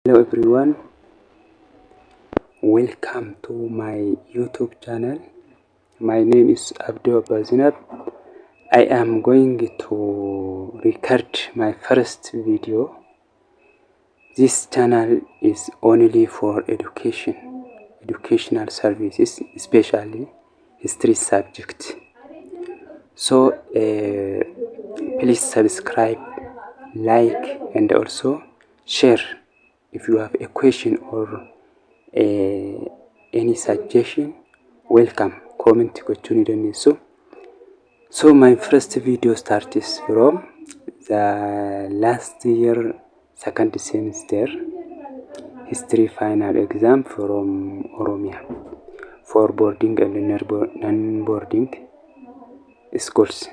Hello everyone, welcome to my YouTube channel. My name is Abdul Bazinab. I am going to record my first video. This channel is only for educational services, especially history subject. So please subscribe, like, and also share. If you have a question or any suggestion, welcome. Comment so my first video starts from the last year second semester history final exam from Oromia for boarding and non-boarding schools.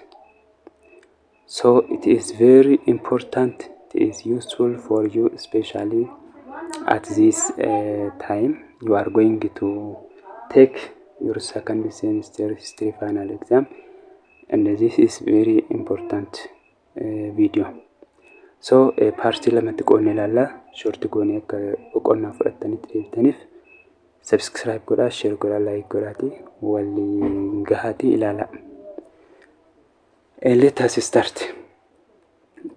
So it is very important, it is useful for you, especially at this time you are going to take your second semester history final exam, and this is very important video. So party lamatti qoonne ilaalla, short goone akka boqonnaa fudhattanitti deebitaniif subscribe godhaa, share godhaa, like godhaati waliin gahaati ilaala. Let us start.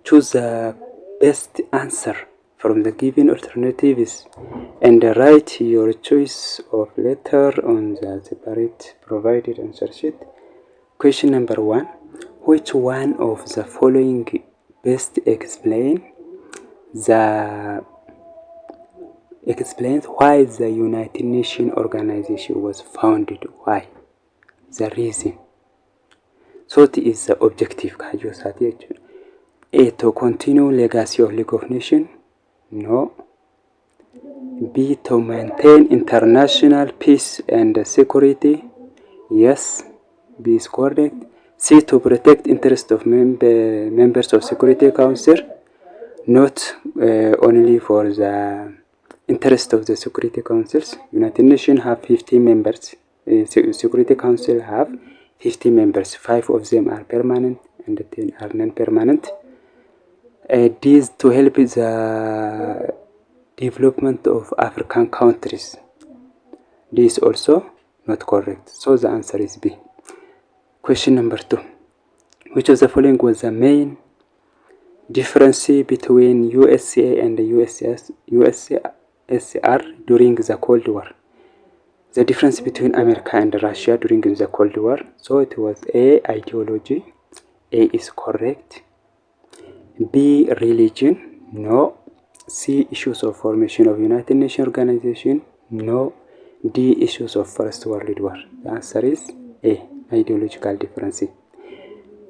Choose the best answer from the given alternatives and write your choice of letter on the separate provided answer sheet. Question number 1. Which one of the following best explains why the United Nations organization was founded? Why? The reason. So it is the objective. A, to continue legacy of League of Nations? No. B, to maintain international peace and security? Yes, B is correct. C, to protect interest of members of Security Council? Not only for the interest of the Security Councils. United Nations have 50 members. Security Council have 50 members. 5 of them are permanent and 10 are non-permanent. This to help the development of African countries. This is also not correct. So the answer is B. Question number 2. Which of the following was the main difference between USA and the USSR during the Cold War? The difference between America and Russia during the Cold War. So it was A, ideology. A is correct. B, religion. No. C, issues of formation of United Nations organization. No. D, issues of First World War. The answer is A, ideological difference.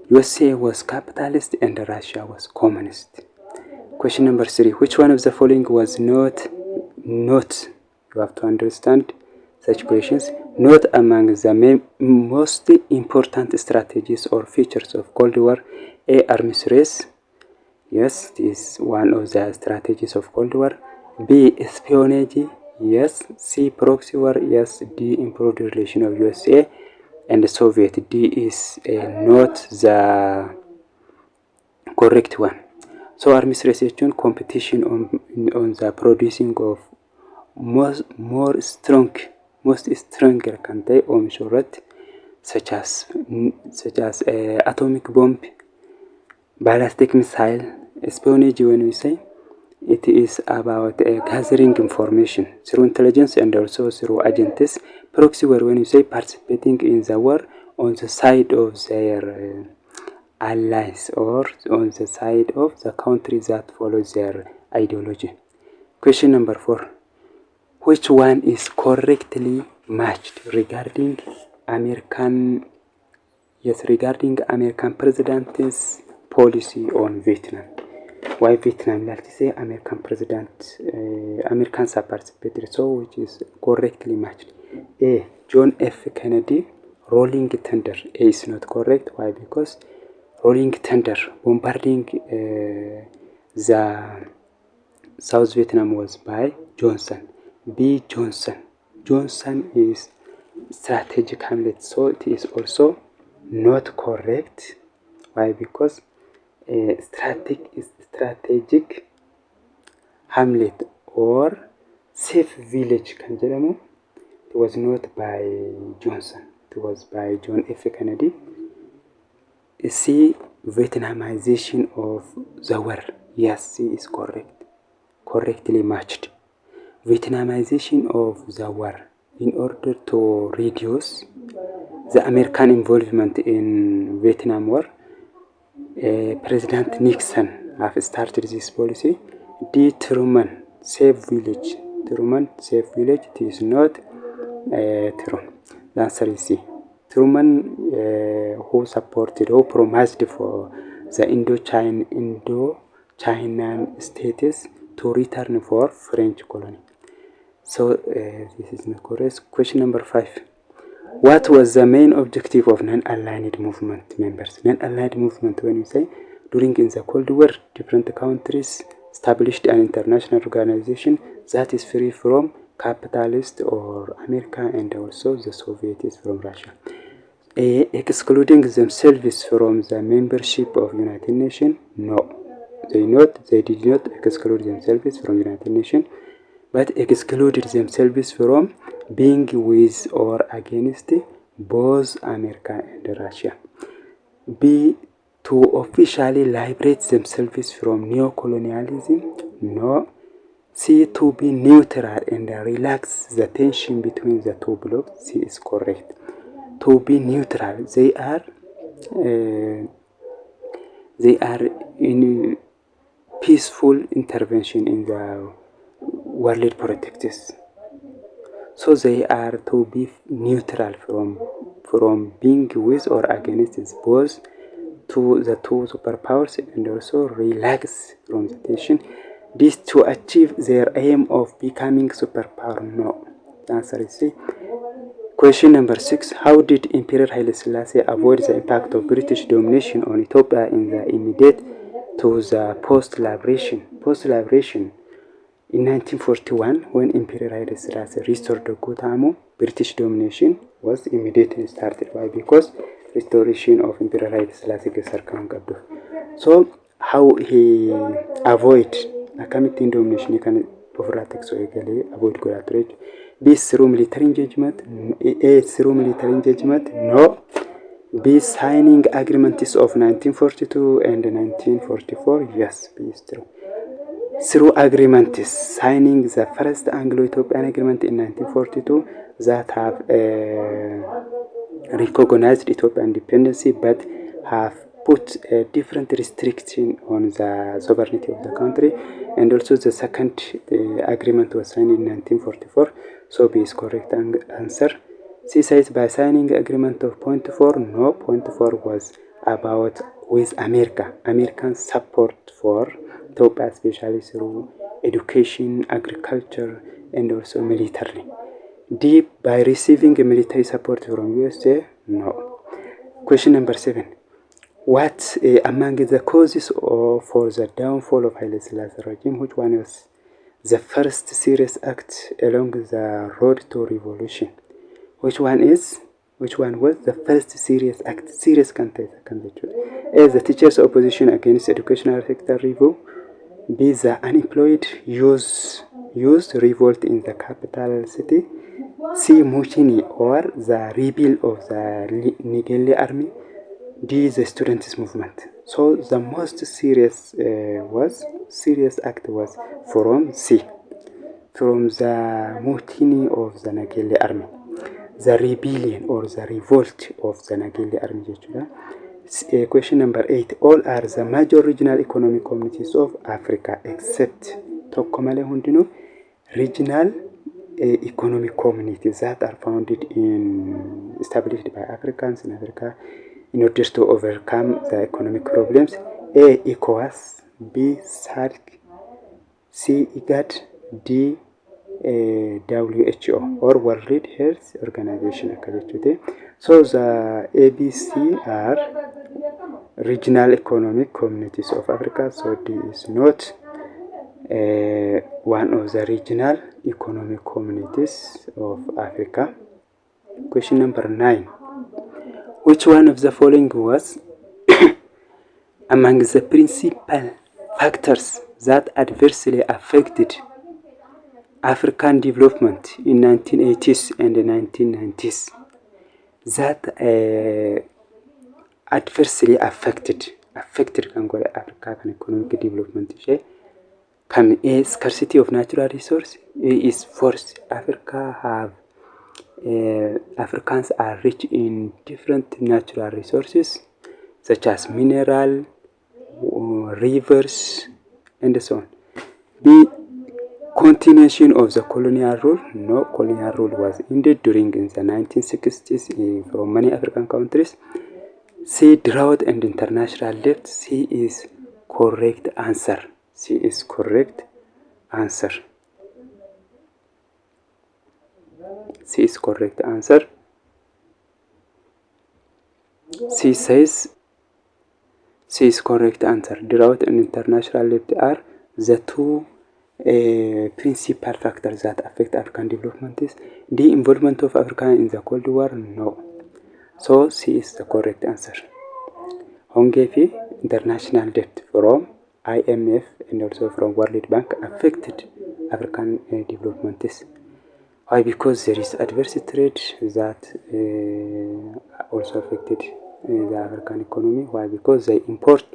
USA was capitalist and Russia was communist. Question number 3. Which one of the following was not, you have to understand such questions, not among the most important strategies or features of Cold War? A, arms race. Yes, this is one of the strategies of Cold War. B, espionage. Yes. C, proxy war. Yes. D, improved relation of USA and the Soviet. D is not the correct one. So arms race is competition on the producing of most stronger country on short, such as atomic bomb, ballistic missile. Espionage, when we say, it is about gathering information through intelligence and also through agents. Proxy war, when you say, participating in the war on the side of their allies or on the side of the countries that follow their ideology. Question number 4. Which one is correctly matched regarding American president's policy on Vietnam? Why Vietnam? Let's say Americans have participated, so which is correctly matched? A, John F. Kennedy, Rolling Thunder. A is not correct. Why? Because Rolling Thunder bombarding the South Vietnam was by Johnson. B, Johnson is strategic hamlet, so it is also not correct. Why? Because strategic hamlet or safe village kan jedhamu. It was not by Johnson. It was by John F. Kennedy. C. Vietnamization of the war. Yes, C is correct. Correctly matched. Vietnamization of the war in order to reduce the American involvement in Vietnam War. President Nixon have started this policy. D. Truman, safe village. Truman, safe village. It is not true. The answer is C. Truman, who supported or promised for the Indo-China states to return for French colony. So this is not correct. Question number 5. What was the main objective of non-aligned movement members? Non-aligned movement, when you say, during in the Cold War, different countries established an international organization that is free from capitalist or America and also the Soviets from Russia. A. Excluding themselves from the membership of United Nations? No. They did not exclude themselves from United Nations, but excluded themselves from being with or against both America and Russia. B. To officially liberate themselves from neo-colonialism? No. C. To be neutral and relax the tension between the two blocs? C is correct. To be neutral, they are in peaceful intervention in the world politics. So they are to be neutral from being with or against both the two superpowers and also relax from the tension. This to achieve their aim of becoming superpower? No. The answer is C. Question number 6. How did Emperor Haile Selassie avoid the impact of British domination on Ethiopia in the immediate to the post-liberation? In 1941, when Emperor Haile Selassie restored the Gutamo, British domination was immediately started. Why? Because restoration of Emperor Haile Selassie Gesarkam. So, how he avoid Akamitin domination can overtake so avoid collaborate. B. Through military engagement? A. Through military engagement? No. B. Signing agreements of 1942 and 1944? Yes, B is true. Through agreements, signing the first Anglo-Ethiopian agreement in 1942 that have recognized Ethiopian independence but have put a different restriction on the sovereignty of the country, and also the second agreement was signed in 1944. So B is correct answer. C says by signing agreement of point 4. No, point 4 was about with American support for Ethiopia, especially through education, agriculture, and also military. D. By receiving military support from USA? No. Question number 7. What among the causes for the downfall of Haile Selassie regime, which one was the first serious act along the road to revolution? Which one was the first serious act? Serious contest. A. The teachers' opposition against educational sector review. B. The unemployed youth revolt in the capital city. C. Mutiny or the rebuild of the Nigerian army. D. The students' movement. So the most serious act was from C, from the mutiny of the Nigerian army, the rebellion or the revolt of the Nigerian army. Question number 8. All are the major regional economic communities of Africa except Tokomale Hundino regional economic communities that are established by Africans in Africa in order to overcome the economic problems. A. ECOWAS. B. SADC. C. IGAD. D. WHO or World Health Organization. So the ABC are regional economic communities of Africa. So D is not one of the regional economic communities of Africa. Question number 9. Which one of the following was among the principal factors that adversely affected African development in 1980s and the 1990s that adversely affected African economic development. Come a scarcity of natural resource is forced. Africans are rich in different natural resources such as mineral, rivers, and so on. The continuation of the colonial rule. No, colonial rule was ended during the 1960s from many African countries. C, drought and international debt. C is correct answer. C is correct answer. C is correct answer. C says C is correct answer. Drought and international debt are the two principal factors that affect African development. Is the involvement of Africa in the Cold War? No. So C is the correct answer. Hongefi international debt from IMF and also from World Bank affected African development. Why? Because there is adverse trade that also affected the African economy. Why? Because they import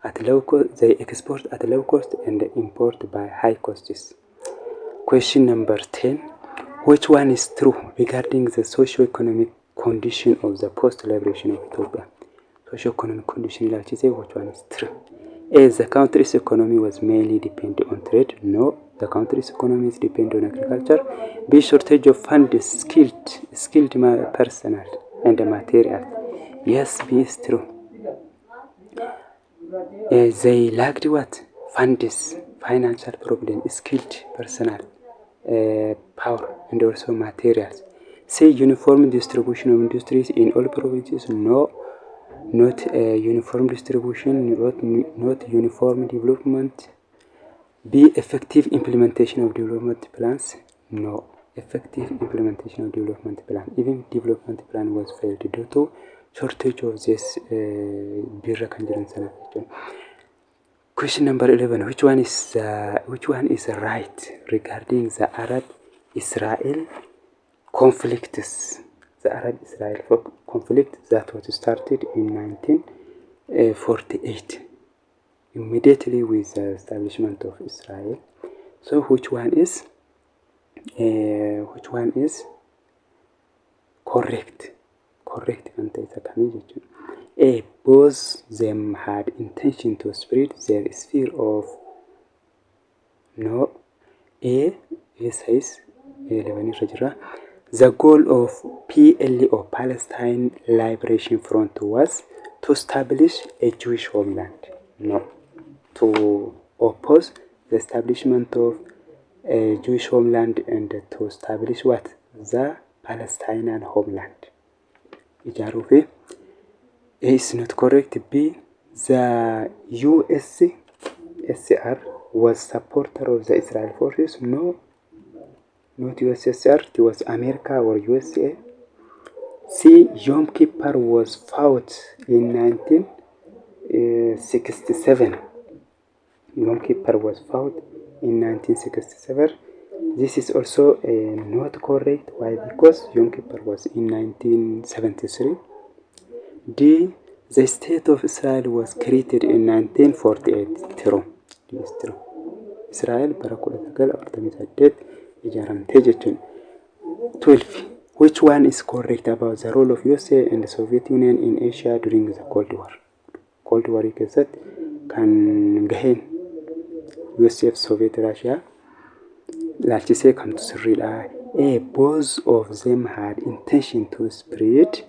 at low cost, they export at low cost and import by high costs. Question number 10. Which one is true regarding the socio-economic condition of the post-liberation of Ethiopia? Socio-economic condition, like you say, which one is true? A, the country's economy was mainly dependent on trade. No, the country's economy is dependent on agriculture. B, shortage of funds, skilled personnel and material. Yes, B is true. They lacked what? Funds, financial problem, skilled personnel, power, and also materials. C, uniform distribution of industries in all provinces. No, not uniform distribution, not uniform development. B, effective implementation of development plans. No, effective implementation of development plan. Even development plan was failed due to shortage of this Question number 11. Which one is right regarding the Arab-Israel conflicts? The Arab-Israel conflict that was started in 1948, immediately with the establishment of Israel. So which one is correct? Correct answer. A, both them had intention to spread their sphere of. No. A says the goal of PLO, Palestine Liberation Front, was to establish a Jewish homeland. No. To oppose the establishment of a Jewish homeland and to establish what? The Palestinian homeland. A is not correct. B, the USSR was supporter of the Israel forces. No, not USSR, it was America or USA. C, Yom Kippur was fought in 1967. Yom Kippur was fought in 1967. This is also not correct. Why? Because Yom Kippur was in 1973. D, the state of Israel was created in 1948. True. Yes, true. Israel barakulataqal ortamisadet ijaramte jechun. 12. Which one is correct about the role of USA and the Soviet Union in Asia during the Cold War? Cold War keessat kan gaheen USA fi Soviet Russia laalchisee kamtu sirriidha. A, both of them had intention to spread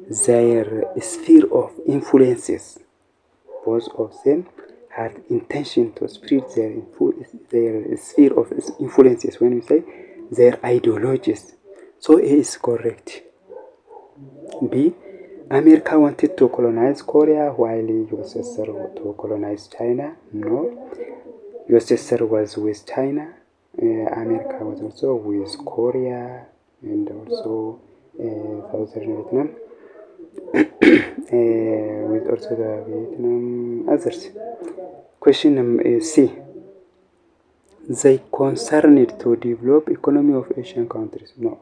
their sphere of influences. Both of them had intention to spread their sphere of influences. When we say their ideologies, so A is correct. B, America wanted to colonize Korea while USSR to colonize China. No, USSR was with China. America was also with Korea and also southern Vietnam. With also the Vietnam others. Question number C. they concerned to develop economy of Asian countries. No,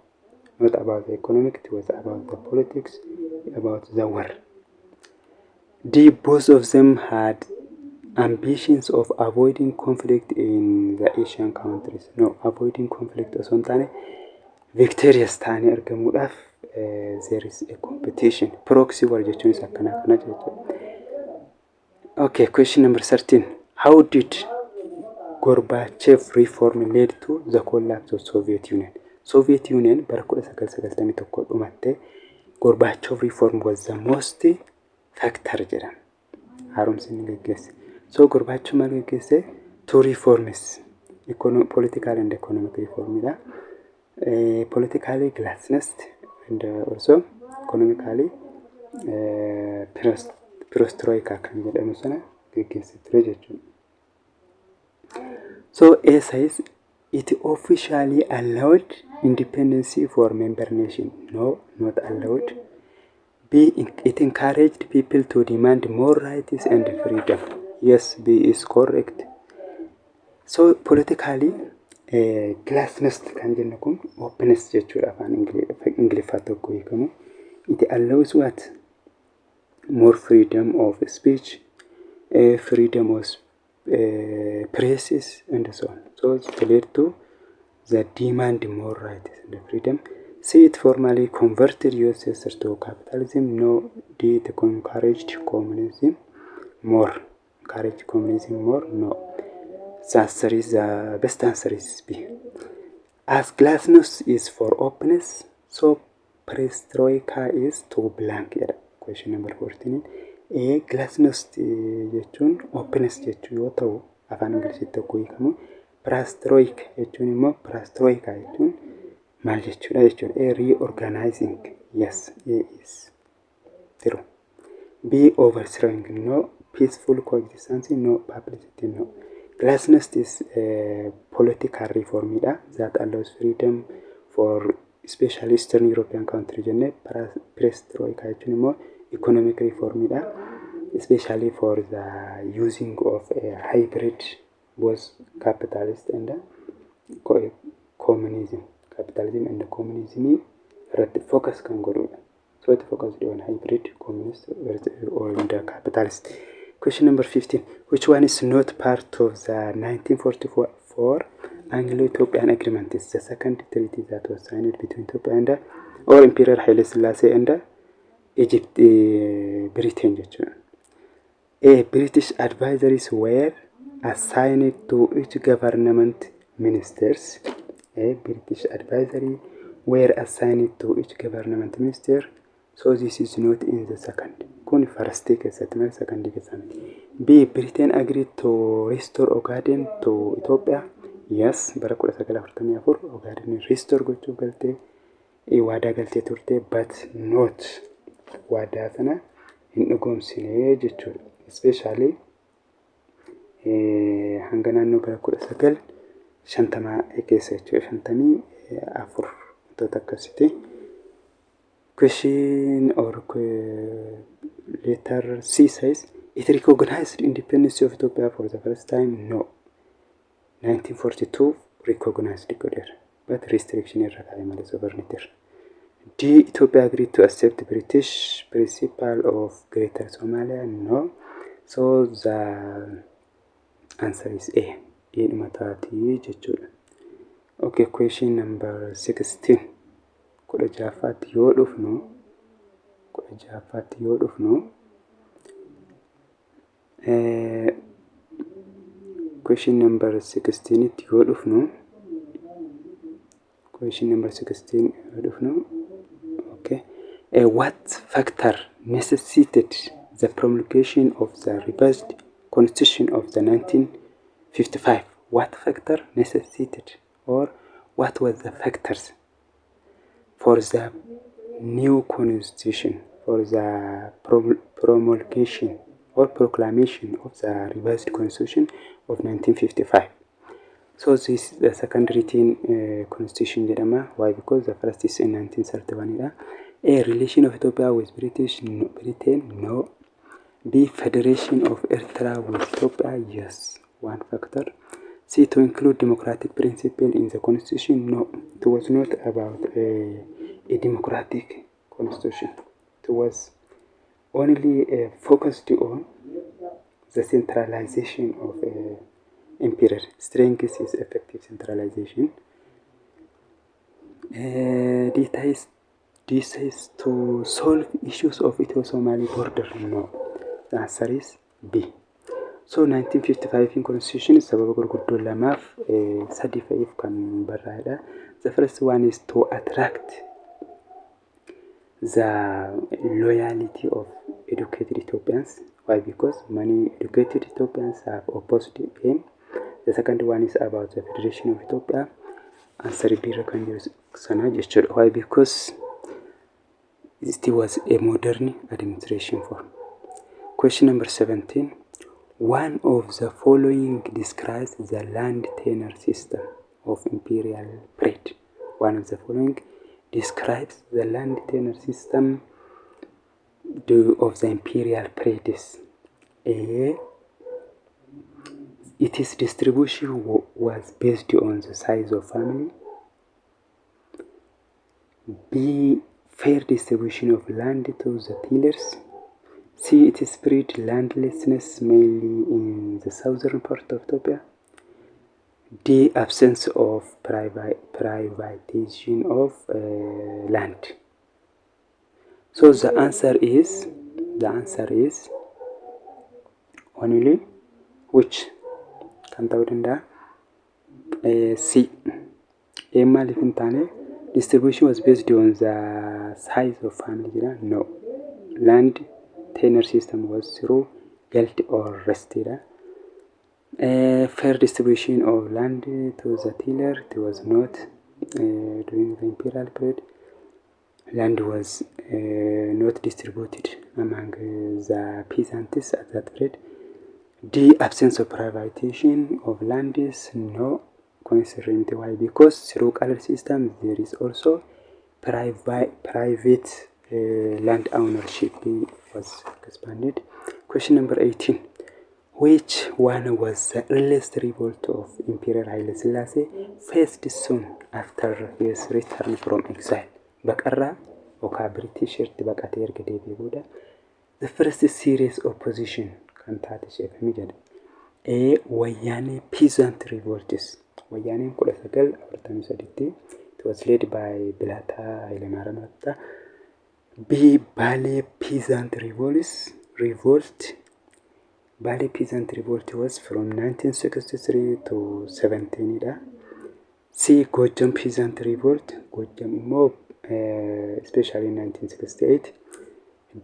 not about the economic, it was about the politics, about the war. D, both of them had ambitions of avoiding conflict in the Asian countries. No, avoiding conflict osoo hin taane victorious taanii argamuudhaaf there is a competition. Proxy war jechuun isa akkana jechuudha. Okay, question number 13. How did Gorbachev reform led to the collapse of Soviet Union? Soviet Union bara 1991 dhumatte. Gorbachev reform was the most factor jedhama. Haaromsi inni geggeesse. So Gorbachev maal geggeesse? Two reforms, political and economic reform dha. Politically glasnost and also economically perestroika kan jedhamu sana geggeesse ture jechuudha. So A says it officially allowed independence for member nation. No, not allowed. B, it encouraged people to demand more rights and freedom. Yes, B is correct. So politically, glasnost kan jennu kun openness jechuudha afaan Ingiliffaa tokko hiikamu. It allows what? More freedom of speech, freedom of presses and so on. So it led to the demand more rights and freedom. C, it formally converted USSR to capitalism. No, D, it encouraged communism more. Encouraged communism more? No. The answer is the best answer is B. As glasnost is for openness, so perestroika is to blank. Question number 14. A glasnost jechuun openness jechuu yoo ta'u afaan Ingilizitti tokko hiikamu. Perestroika jechuun immoo perestroika jechuun maal jechuudha jechuudha. A, reorganizing. Yes, A is true. B, overthrowing. No. Peaceful coexistence. No. Publicity. No. Glasnost is political reform that allows freedom for especially Eastern European countries. Perestroika jechuun immoo economic reform especially for the using of a hybrid both capitalist and communism. Capitalism and communism focus can go. So it focuses on hybrid communist or the capitalist. Question number 15. Which one is not part of the 1944 Anglo-Ethiopian Agreement? It's the second treaty that was signed between Ethiopia and or Imperial Haile Selassie and Egypt, Britain. A, British advisories were assigned to each government ministers. A, British advisory were assigned to each government minister. So this is not in the second. Kun first settlement, second settlement. B, Britain agreed to restore Ogaden to Ethiopia. Yes, bara 1944 Ogaden restore gochuu galte waadaa galtee turte, but not waadaa sana hin dhugoomsine jechuudha. Especially hanga naannoo bara 1950 keessa jechuudha. 54 wantoota akkasitti. Question or letter C says it recognized independence of Ethiopia for the first time. No. 1942 recognized Goder, but restriction is sovereignty. D, Ethiopia agreed to accept British principle of Greater Somalia. No. So the answer is A. Okay, question number 16. Kudha ja'affaatti yoo dhufnu question number 16 itti yoo dhufnu okay. What factor necessitated the promulgation of the revised constitution of the 1955? What factor necessitated, or what was the factors for the new constitution, for the promulgation or proclamation of the revised constitution of 1955? So this is the second written constitution. Why? Because the first is in 1931. A, relation of Ethiopia with Britain. No. B, federation of Eritrea with Ethiopia. Yes, one factor. C, C. To include democratic principle in the constitution. No, it was not about a democratic constitution. It was only focused on the centralization of emperor. Strength is effective centralization. This is to solve issues of Ethio-Somali border. No, the answer is B. So 1955 in constitution sababa gurguddoo lamaaf sadi fa'iif kan barraa'edha. The first one is to attract the loyalty of educated Ethiopians. Why? Because many educated Ethiopians have opposed him. The second one is about the Federation of Ethiopia. Answer B kan jiru sana jechuudha. Why? Because it was a modern administration form. Question number 17. One of the following describes the land tenure system of imperial period. One of the following describes the land tenure system of the imperial periods. A. Its distribution was based on the size of family. B. Fair distribution of land to the tillers. C. It spread landlessness mainly in the southern part of Ethiopia. D. Absence of privatization of land. So the answer is only which can C. Distribution was based on the size of family. No. Land tenure system was through guilt or rested. Fair distribution of land to the tiller. It was not during the imperial period. Land was not distributed among the peasants at that period. The absence of privatization of land is no considered. Why? Because through color system there is also private land ownership was expanded. Question number 18. Which one was the earliest revolt of Emperor Haile Selassie faced soon after his return from exile? Baqarraa yookaan Britishirti baqatee erga deebi'ee booda the first serious opposition kan taate sheekami jedha. A. Wayyaanee peasant revolts. Wayyaaneen 1943 it was led by Bilaataa Hayilemaariyaam. B. Baalee peasant revolt. Baalee peasant revolt was from 1963 to 17. C. Gojjam peasant revolt. Gojjam immoo especially in 1968.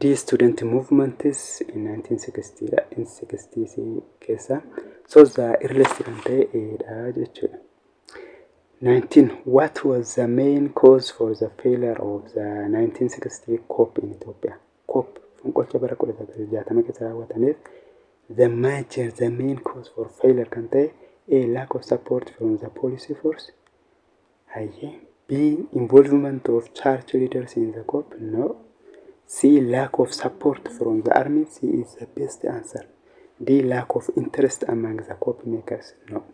D. Student movement is in 1960 keessa. So the earliest kan ta'e A jechuudha. 19. What was the main cause for the failure of the 1960 COP in Ethiopia? COP fonqolcha bara 1960 keessa raawwatameef the main cause for failure kan ta'e A. Lack of support from the policy force. B. Involvement of church leaders in the COP. No. C. Lack of support from the army. C is the best answer. D. Lack of interest among the COP makers. No.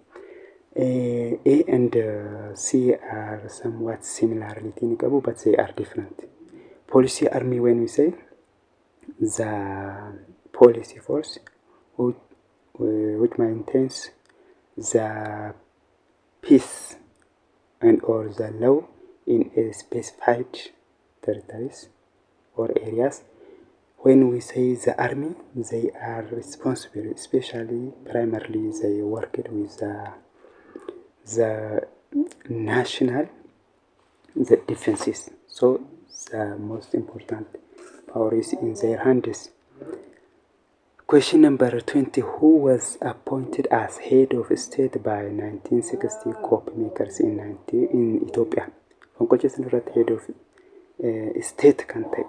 A and C are somewhat similarly, but they are different. Policy army, when we say the policy force, which maintains the peace and or the law in a specified territories or areas. When we say the army, they are responsible, especially primarily they worked with the national defenses. So the most important power is in their hands. Question number 20. Who was appointed as head of state by 1960 COP makers in Ethiopia? Head of state kan ta'e.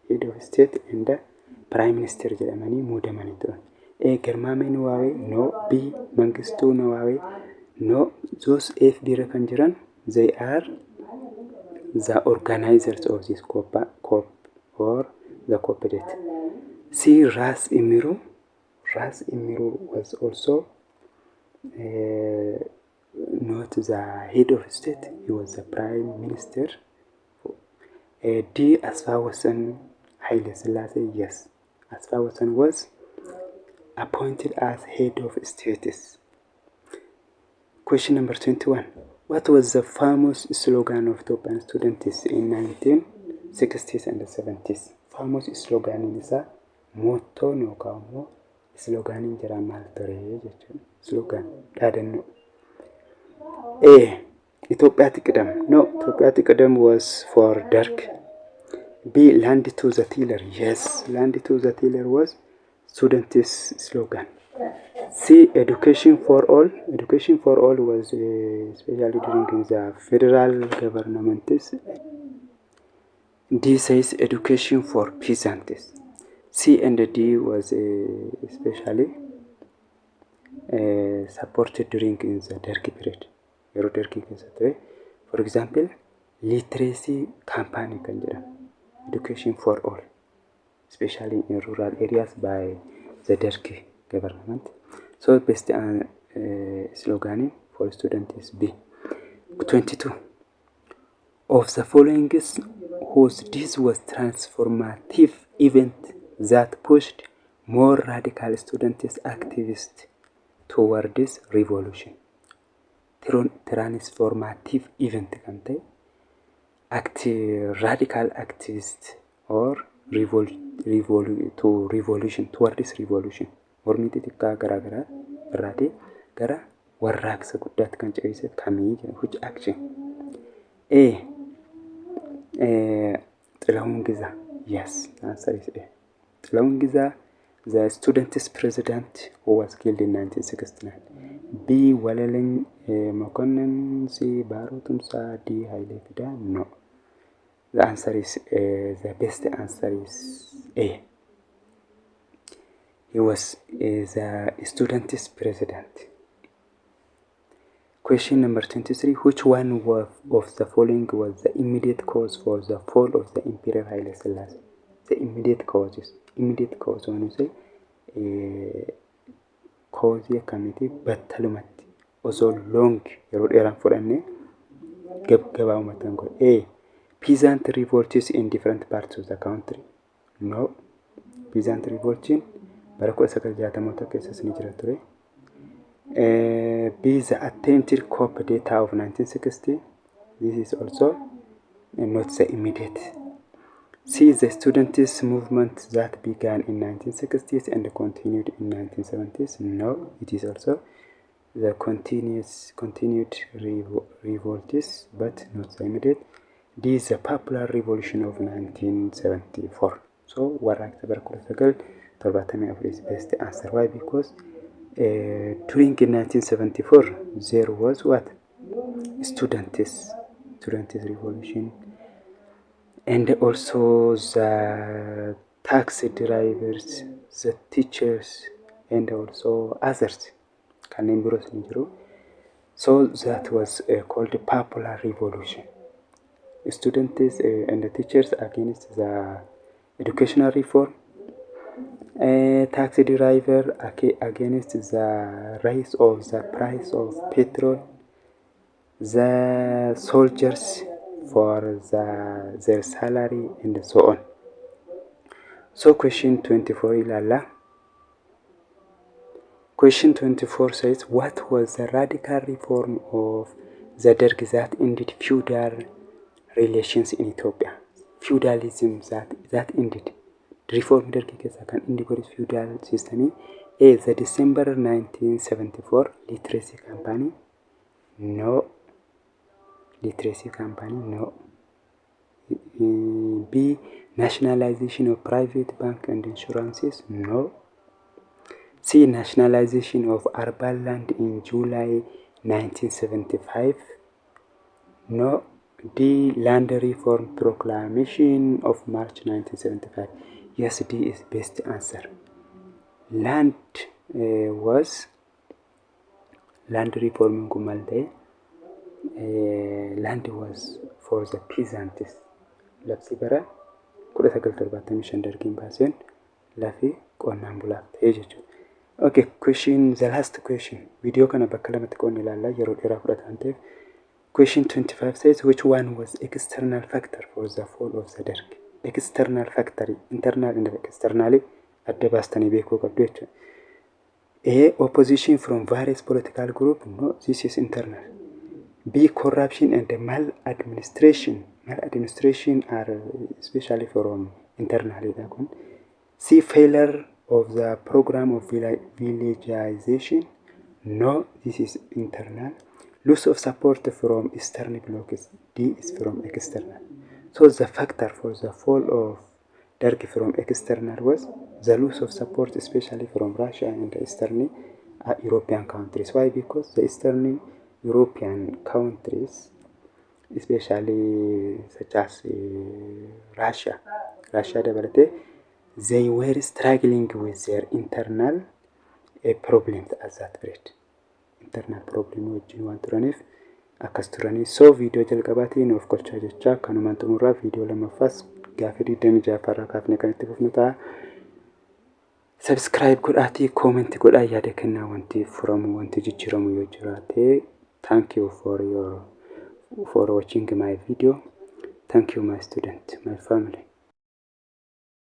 Head of state and prime minister jedhamanii muudamanii turan. A. Garmaamee Nuwaawee. No. B. Mangistuu Nuwaawee. No. Those F bira kan jiran, they are the organizers of this COP or the COP date. C. Ras Imiru was also not the head of state, he was the prime minister. D. Asfawasan Haile Selassie, yes. Asfawasan was appointed as head of states. Question number 21. What was the famous slogan of Ethiopian students in 1960s and 70s? Famous slogan in isa motto no kamo slogan in jira maltore slogan dadanno. A. Ethiopia Tikadam. No, Ethiopia Tikadam was for dark. B. Land to the tiller. Yes, land to the tiller was students' slogan. C. Education for all. Education for all was especially during the federal government. D says education for peasants. C and D was especially supported during the Dergi period. For example, literacy campaign education for all, especially in rural areas by the Dergi government. So best slogan for students is B. 22. Of the following whose this was transformative event that pushed more radical students activists toward this revolution. Transformative event radical activist or revolution toward this revolution. Oromia xiqqaa garaa irraati gara warraaqsa guddaatti kan ce'ise kamii which action? A. Xilahun Giza. Yes, answer is A. Xilahun Giza, the student's president who was killed in 1969. B. Walalen Mokonnen. C. Baro Tumsa. D. Haile Fida. No. The answer is the best answer is A. He was the student's president. Question number 23. Which one of the following was the immediate cause for the fall of the Emperor Haile Selassie? The immediate causes. Immediate cause when you say cause committee battalumatti also long yeroo dheeraan fudhanne gabaabumatti godhe. A. Peasant revolts in different parts of the country. No. Peasant revolts bara 1960 keessas ni jira ture. B. The attempted coup d'etat of 1960. This is also not the immediate. C. The students' movement that began in 1960s and continued in 1970s. No, it is also the continued revolts, but not the immediate. D is the popular revolution of 1974. So, warraaqsa bara 1974 is best answer. Why? Because during 1974, there was what? Students revolution. And also the taxi drivers, the teachers, and also others. So that was called the popular revolution. Students and the teachers against the educational reform. Taxi driver against the rise of the price of petrol. The soldiers for their salary and so on. So question 24 ilalla. Question 24 says, what was the radical reform of the Derg that ended feudal relations in Ethiopia? Feudalism that ended. The reform Derg can end feudal system. A. The December 1974 literacy campaign. No. Literacy campaign. No. B. Nationalization of private bank and insurances. No. C. Nationalization of urban land in July 1975. No. D. Land Reform Proclamation of March 1975. Yes, D is best answer. Land reforming Gumalde. Land was for the peasants. Labsi bara 1975 dargin baasen lafi qonnaan bulaaf ta'ee jechuudha. Okay, question, the last question. Video kana bakka lamatti qoonni ilaalla yeroo dheeraa fudhatan ta'eef. Question 25 says which one was external factor for the fall of the Derg? External factor, internal and externally adda baastanii beekuu qabdu jechuudha. A, opposition from various political groups. No, this is internal. B, corruption and maladministration. Maladministration are especially from internally. C, failure of the program of villagization. No, this is internal. Loss of support from external blocs. D is from external. So the factor for the fall of Derg from external was the loss of support, especially from Russia and the Eastern European countries. Why? Because the Eastern European countries, especially such as Russia, they were struggling with their internal problems at that period. Internal problem wajjin waan turaniif akkas turanii. So video jalqabaatiin of kolchaa jechaa kanumaan xumurraa video lamaffaas gaafa 26 irraa kaafnee kan itti fufnu ta'a. Subscribe godhaatii comment godhaa yaada kennaa wanti furamu wanti jijjiiramu yoo jiraate. Thank you for watching my video. Thank you my student, my family.